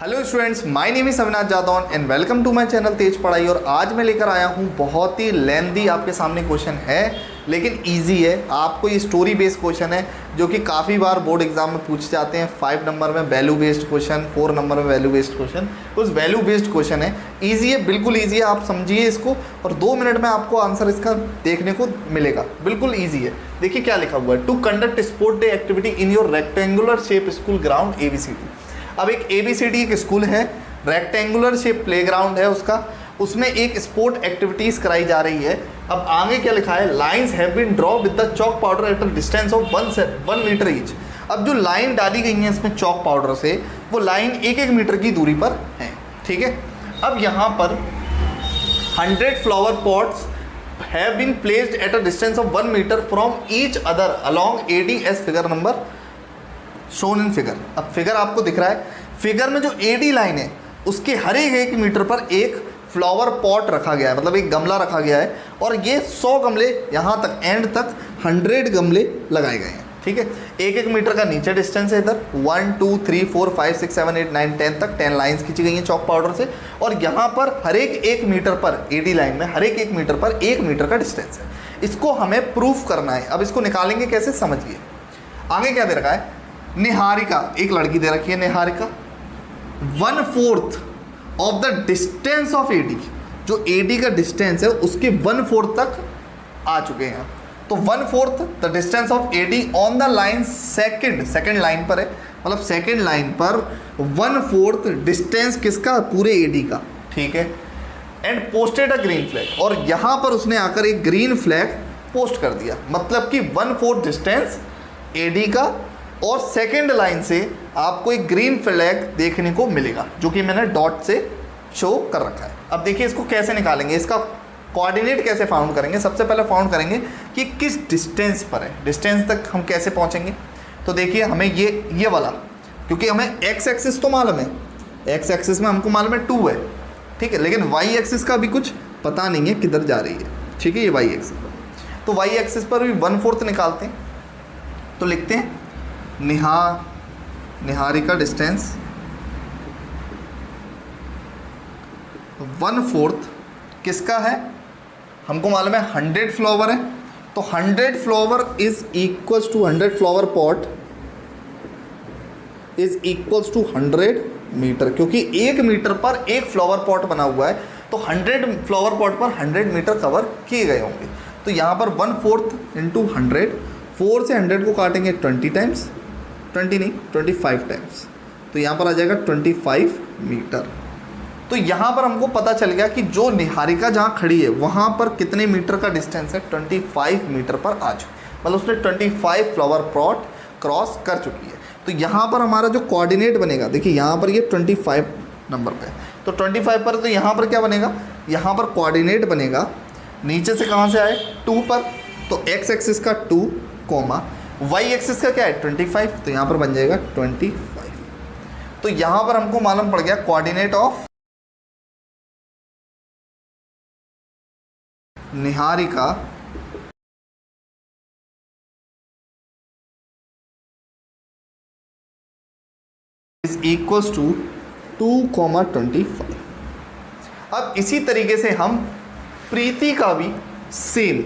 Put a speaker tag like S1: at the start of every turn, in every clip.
S1: Hello students, my name is Avinash Jadaun and welcome to my channel Tej Padhai. और आज मैं लेकर आया हूँ बहुत ही लेंदी आपके सामने क्वेश्चन है, लेकिन इजी है। आपको ये स्टोरी बेस्ड क्वेश्चन है जो कि काफ़ी बार बोर्ड एग्जाम में पूछे जाते हैं। 5 नंबर में वैल्यू बेस्ड क्वेश्चन, 4 नंबर में वैल्यू बेस्ड क्वेश्चन। उस वैल्यू बेस्ड क्वेश्चन है, ईजी है, बिल्कुल ईजी है। आप समझिए इसको और 2 मिनट में आपको आंसर इसका देखने को मिलेगा। बिल्कुल ईजी है। देखिए क्या लिखा हुआ है, to conduct sport day activity in your rectangular shape school ground ABCD। अब एक ABCD एक स्कूल है, रेक्टेंगुलर शेप प्लेग्राउंड है उसका, उसमें एक स्पोर्ट एक्टिविटीज कराई जा रही है। अब आगे क्या लिखा है, lines have been draw with the chalk powder at a distance of 1 metre each. अब जो लाइन डाली गई है इसमें चॉक पाउडर से, वो लाइन 1-1 मीटर की दूरी पर है। ठीक है, अब यहाँ पर 100 flower pots have been placed at a distance of 1 metre from each other along AD as figure number shown in figure. अब फिगर आपको दिख रहा है, फिगर में जो AD लाइन है उसके हर एक 1 मीटर पर एक फ्लावर पॉट रखा गया है, मतलब एक गमला रखा गया है। और ये 100 गमले यहाँ तक एंड तक 100 गमले लगाए गए हैं। ठीक है, 1-1 मीटर का नीचे डिस्टेंस है। इधर 1 2 3 4 5 6 7 8 9 10 तक 10 लाइंस खींची गई हैं चॉक पाउडर से। और यहाँ पर हर एक 1 मीटर पर AD लाइन में हर एक 1 मीटर पर 1 मीटर का डिस्टेंस है। इसको हमें प्रूफ करना है। अब इसको निकालेंगे कैसे, समझिए। आगे क्या दे रखा है, निहारिका, एक लड़की दे रखी है Niharika, 1/4 of the distance of AD। जो AD का डिस्टेंस है उसके 1/4 तक आ चुके हैं। तो 1/4 the distance of AD on the line second line पर है, मतलब सेकंड लाइन पर 1/4 डिस्टेंस किसका, पूरे AD का। ठीक है, and posted a green flag, और यहाँ पर उसने आकर एक ग्रीन फ्लैग पोस्ट कर दिया। मतलब कि 1/4 डिस्टेंस AD का और सेकेंड लाइन से आपको एक ग्रीन फ्लैग देखने को मिलेगा, जो कि मैंने डॉट से शो कर रखा है। अब देखिए इसको कैसे निकालेंगे, इसका कोऑर्डिनेट कैसे फाउंड करेंगे। सबसे पहले फाउंड करेंगे कि किस डिस्टेंस पर है, डिस्टेंस तक हम कैसे पहुंचेंगे। तो देखिए हमें ये वाला, क्योंकि हमें एक्स एक्सिस तो मालूम है, एक्स एक्सिस में हमको मालूम है 2 है। ठीक है, लेकिन वाई एक्सिस का भी कुछ पता नहीं है किधर जा रही है। ठीक है, ये वाई एक्सिस पर, तो वाई एक्सिस पर भी 1/4 निकालते हैं। तो लिखते हैं निहारिका डिस्टेंस 1/4 किसका है, हमको मालूम है 100 फ्लावर है। तो 100 flower is equals to 100 flower pot is equals to 100 metre, क्योंकि 1 मीटर पर एक फ्लावर पॉट बना हुआ है। तो 100 फ्लावर पॉट पर 100 मीटर कवर किए गए होंगे। तो यहाँ पर 1/4 इंटू 100, 4 से 100 को काटेंगे 20 टाइम्स, 20 नहीं 25 टाइम्स, तो यहाँ पर आ जाएगा 25 मीटर। तो यहाँ पर हमको पता चल गया कि जो निहारिका जहाँ खड़ी है वहाँ पर कितने मीटर का डिस्टेंस है, 25 मीटर पर आ चुकी, मतलब उसने 25 फ्लावर पॉट क्रॉस कर चुकी है। तो यहाँ पर हमारा जो कोऑर्डिनेट बनेगा, देखिए यहाँ पर ये 25 नंबर पे, तो 25 पर, तो यहाँ पर क्या बनेगा, यहाँ पर कोऑर्डिनेट बनेगा नीचे से कहाँ से आए 2 पर, तो एक्स एक्सिस का 2 कोमा वाई एक्सिस का क्या है 25, तो यहाँ पर बन जाएगा 25। तो यहाँ पर हमको मालूम पड़ गया coordinate of Niharika is equals to 2,25। अब इसी तरीके से हम प्रीति का भी सेम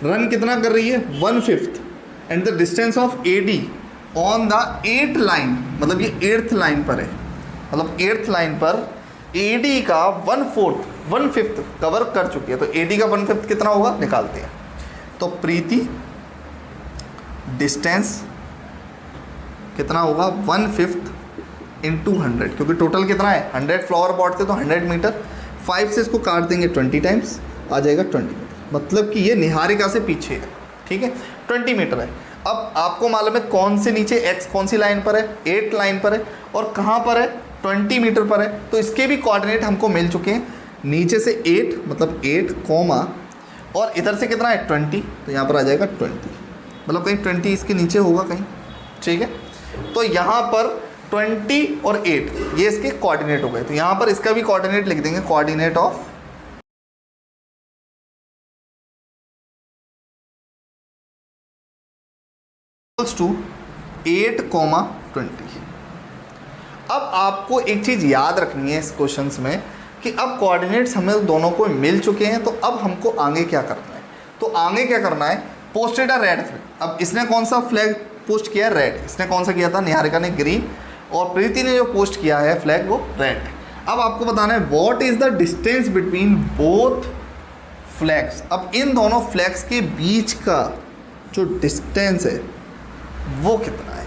S1: रन कितना कर रही है 1/5 and the distance of AD on the 8th line, मतलब ये 8th लाइन पर है, मतलब 8th लाइन पर AD का 1/5 कवर कर चुकी है। तो AD का 1/5 कितना होगा, निकालते हैं। तो प्रीति डिस्टेंस कितना होगा 1/5 इंटू 100, क्योंकि टोटल कितना है 100 फ्लावर पॉट थे तो 100 मीटर, 5 से इसको काट देंगे 20 टाइम्स, आ जाएगा 20 मीटर। मतलब कि ये निहारिका से पीछे है। ठीक है, 20 मीटर है। अब आपको मालूम है कौन से नीचे एक्स कौन सी लाइन पर है, 8 लाइन पर है, और कहाँ पर है 20 मीटर पर है। तो इसके भी कोऑर्डिनेट हमको मिल चुके हैं, नीचे से 8 मतलब 8 कोमा, और इधर से कितना है 20, तो यहाँ पर आ जाएगा 20, मतलब कहीं 20 इसके नीचे होगा कहीं। ठीक है, तो यहाँ पर 20 और 8 ये इसके कोऑर्डिनेट हो गए। तो यहाँ पर इसका भी कोऑर्डिनेट लिख देंगे, कोऑर्डिनेट ऑफ टू 8,20। अब आपको एक चीज़ याद रखनी है इस क्वेश्चंस में कि अब कोऑर्डिनेट्स हमें दोनों को मिल चुके हैं, तो अब हमको आगे क्या करना है। तो आगे क्या करना है, पोस्टेड अ रेड फ्लैग। अब इसने कौन सा फ्लैग पोस्ट किया, रेड। इसने कौन सा किया था, निहारिका ने ग्रीन, और प्रीति ने जो पोस्ट किया है फ्लैग वो रेड। अब आपको बताना है what is the distance between both flags. अब इन दोनों फ्लैग्स के बीच का जो डिस्टेंस है वो कितना है।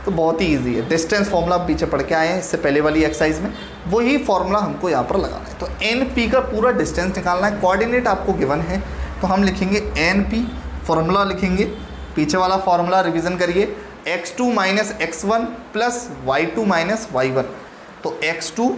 S1: तो बहुत ही इजी है, डिस्टेंस फॉर्मूला आप पीछे पढ़ के आए हैं इससे पहले वाली एक्सरसाइज में, वही फॉर्मूला हमको यहाँ पर लगाना है। तो एन पी का पूरा डिस्टेंस निकालना है। कोऑर्डिनेट आपको गिवन है तो हम लिखेंगे एन पी, फॉर्मूला लिखेंगे, पीछे वाला फॉर्मूला रिवीजन करिए, x2 minus x1 plus y2 minus y1। तो x2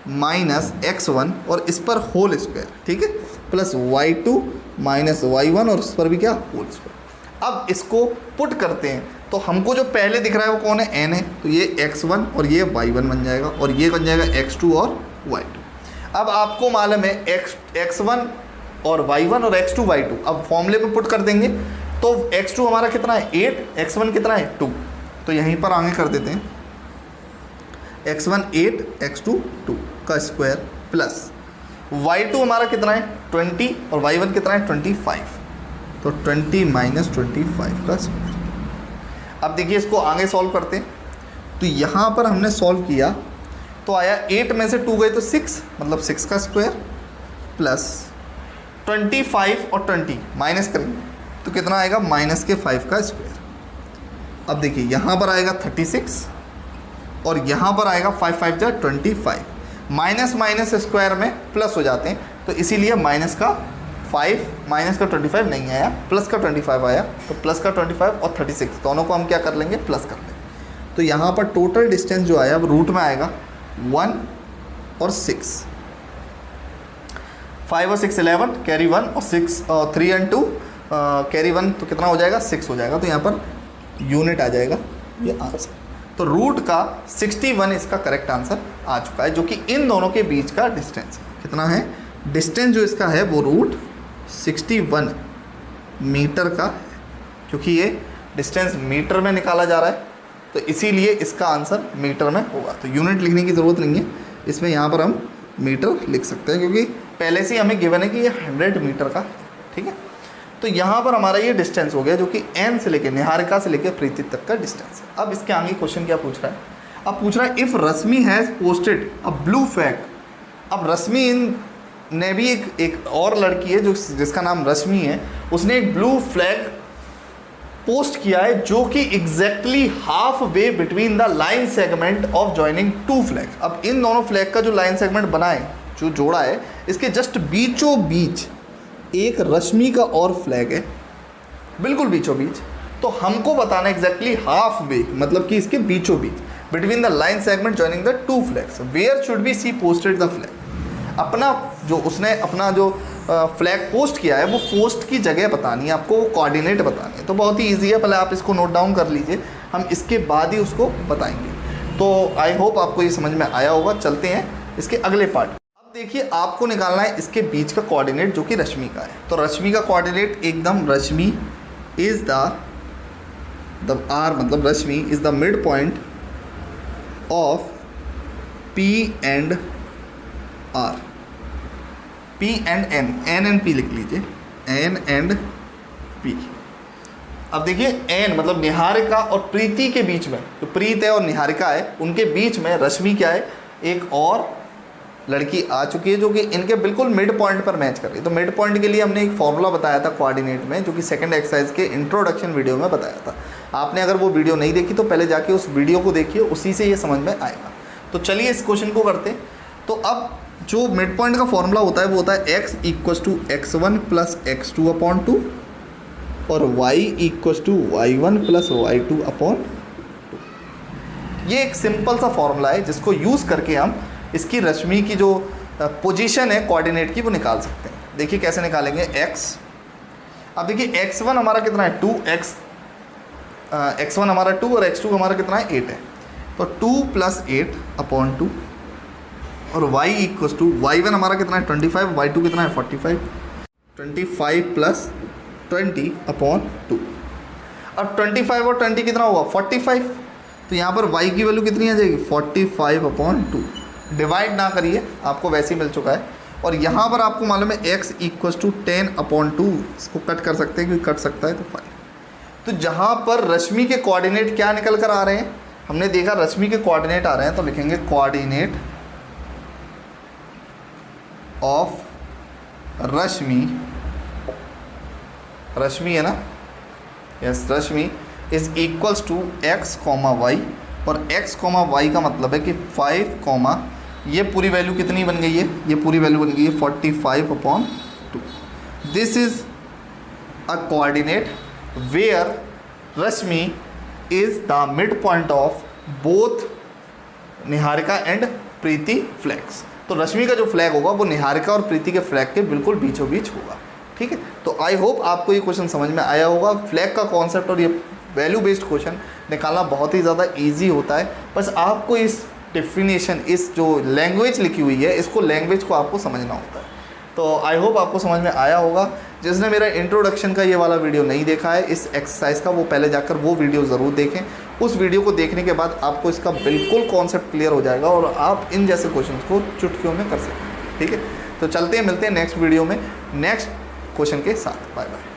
S1: माइनस x1 और इस पर होल स्क्वायर, ठीक है, प्लस y2 माइनस y1 और इस पर भी क्या, होल स्क्वायर। अब इसको पुट करते हैं तो हमको जो पहले दिख रहा है वो कौन है, n है, तो ये x1 और ये y1 बन जाएगा और ये बन जाएगा x2 और y2। अब आपको मालूम है x1 और y1 और x2 y2, अब फॉर्मूले पे पुट कर देंगे तो x2 हमारा कितना है 8, x1 कितना है 2, तो यहीं पर आगे कर देते हैं x1 8 x2 2 का स्क्वायर प्लस y2 हमारा कितना है 20 और y1 कितना है 25, तो 20 माइनस 25 का स्क्वायर। अब देखिए इसको आगे सॉल्व करते हैं, तो यहाँ पर हमने सॉल्व किया तो आया 8 में से 2 गए तो 6, मतलब 6 का स्क्वायर प्लस 25 और 20 माइनस करेंगे तो कितना आएगा, माइनस के 5 का स्क्वायर। अब देखिए यहाँ पर आएगा 36 और यहाँ पर आएगा 5 5 जा 25, माइनस माइनस स्क्वायर में प्लस हो जाते हैं, तो इसीलिए माइनस का 5 माइनस का 25 नहीं आया, प्लस का 25 आया, तो प्लस का 25 और 36 दोनों को हम क्या कर लेंगे, प्लस कर लेंगे। तो यहाँ पर टोटल डिस्टेंस जो आया अब रूट में आएगा 1 और 6, 5 और 6 11, कैरी 1 और 6 3 एंड 2 कैरी 1, तो कितना हो जाएगा 6 हो जाएगा। तो यहाँ पर यूनिट आ जाएगा ये आंसर। तो रूट का 61 इसका करेक्ट आंसर आ चुका है, जो कि इन दोनों के बीच का डिस्टेंस है। कितना है डिस्टेंस जो इसका है वो रूट 61 मीटर का है, क्योंकि ये डिस्टेंस मीटर में निकाला जा रहा है तो इसीलिए इसका आंसर मीटर में होगा। तो यूनिट लिखने की ज़रूरत नहीं है इसमें, यहाँ पर हम मीटर लिख सकते हैं क्योंकि पहले से ही हमें गिवन है कि ये 100 मीटर का है, ठीक है। तो यहाँ पर हमारा ये डिस्टेंस हो गया जो कि एन से लेकर, निहारिका से लेकर प्रीति तक का डिस्टेंस है। अब इसके आगे क्वेश्चन क्या पूछ रहा है, अब पूछ रहा है if Rashmi has posted a blue flag. अब रश्मि ने भी एक और लड़की है जो जिसका नाम रश्मि है, उसने एक ब्लू फ्लैग पोस्ट किया है जो कि exactly half way between the line segment of joining two flag. अब इन दोनों फ्लैग का जो लाइन सेगमेंट बना है, जो जोड़ा है, इसके जस्ट बीचों बीच एक रश्मि का और फ्लैग है, बिल्कुल बीचों बीच। तो हमको बताना एग्जैक्टली हाफ वे, मतलब कि इसके बीचों बीच, between the line segment joining the two flags, where should be C posted the flag. अपना जो उसने अपना जो फ्लैग पोस्ट किया है वो पोस्ट की जगह बतानी है आपको, वो कोऑर्डिनेट बतानी है। तो बहुत ही ईजी है, पहले आप इसको नोट डाउन कर लीजिए, हम इसके बाद ही उसको बताएंगे। तो आई होप आपको ये समझ में आया होगा। चलते हैं इसके अगले पार्ट। अब देखिए आपको निकालना है इसके बीच का कोऑर्डिनेट जो कि रश्मि का है। तो रश्मि का कोऑर्डिनेट एकदम, रश्मि इज़ द आर, मतलब Rashmi is the mid point of P and R, P and N, N and P लिख लीजिए, एन एंड पी। अब देखिए एन मतलब निहारिका और प्रीति के बीच में, जो प्रीत है और निहारिका है उनके बीच में रश्मि क्या है, एक और लड़की आ चुकी है जो कि इनके बिल्कुल मिड पॉइंट पर मैच कर रही है। तो मिड पॉइंट के लिए हमने एक फॉर्मूला बताया था कोऑर्डिनेट में, जो कि सेकंड एक्सरसाइज के इंट्रोडक्शन वीडियो में बताया था। आपने अगर वो वीडियो नहीं देखी तो पहले जाके उस वीडियो को देखिए, उसी से ये समझ में आएगा। तो चलिए इस क्वेश्चन को करते हैं। तो अब जो मिड पॉइंट का फॉर्मूला होता है वो होता है x equals to x1 plus x2 upon 2 और y equals to y1 plus y2 upon 2। ये एक सिंपल सा फॉर्मूला है जिसको यूज़ करके हम इसकी रश्मि की जो पोजीशन है कोऑर्डिनेट की वो निकाल सकते हैं। देखिए कैसे निकालेंगे x। अब देखिए x1 हमारा कितना है 2, x1 हमारा 2 और x2 हमारा कितना है 8 है। तो 2 प्लस 8 अपॉन 2 और y इक्वस टू y1 हमारा कितना है 25, y2 कितना है 45, 25 प्लस 20 अपॉन 2। अब 25 और 20 कितना हुआ 45, तो यहाँ पर y की वैल्यू कितनी आ जाएगी 45/2। डिवाइड ना करिए, आपको वैसे ही मिल चुका है। और यहाँ पर आपको मालूम है x = 10/2, इसको कट कर सकते हैं क्योंकि कट सकता है तो 5। तो जहाँ पर रश्मि के कोऑर्डिनेट क्या निकल कर आ रहे हैं, हमने देखा रश्मि के कोऑर्डिनेट आ रहे हैं तो लिखेंगे कोऑर्डिनेट ऑफ रश्मि है ना, yes, Rashmi is equals to x, y, और x, y का मतलब है कि 5, ये पूरी वैल्यू कितनी बन गई है, ये पूरी वैल्यू बन गई है 45/2। This is a coordinate where Rashmi is the mid point of both Niharika and Preeti flags. तो रश्मि का जो फ्लैग होगा वो निहारिका और प्रीति के फ्लैग के बिल्कुल बीचों बीच होगा। ठीक है, तो आई होप आपको ये क्वेश्चन समझ में आया होगा। फ्लैग का कॉन्सेप्ट और ये वैल्यू बेस्ड क्वेश्चन निकालना बहुत ही ज़्यादा ईजी होता है। बस आपको इस डेफिनेशन, इस जो लैंग्वेज लिखी हुई है, इसको लैंग्वेज को आपको समझना होता है। तो आई होप आपको समझ में आया होगा। जिसने मेरा इंट्रोडक्शन का ये वाला वीडियो नहीं देखा है इस एक्सरसाइज का, वो पहले जाकर वो वीडियो ज़रूर देखें। उस वीडियो को देखने के बाद आपको इसका बिल्कुल कॉन्सेप्ट क्लियर हो जाएगा और आप इन जैसे क्वेश्चन को चुटकियों में कर सकते हैं। ठीक है, तो चलते हैं, मिलते हैं नेक्स्ट वीडियो में नेक्स्ट क्वेश्चन के साथ। Bye bye.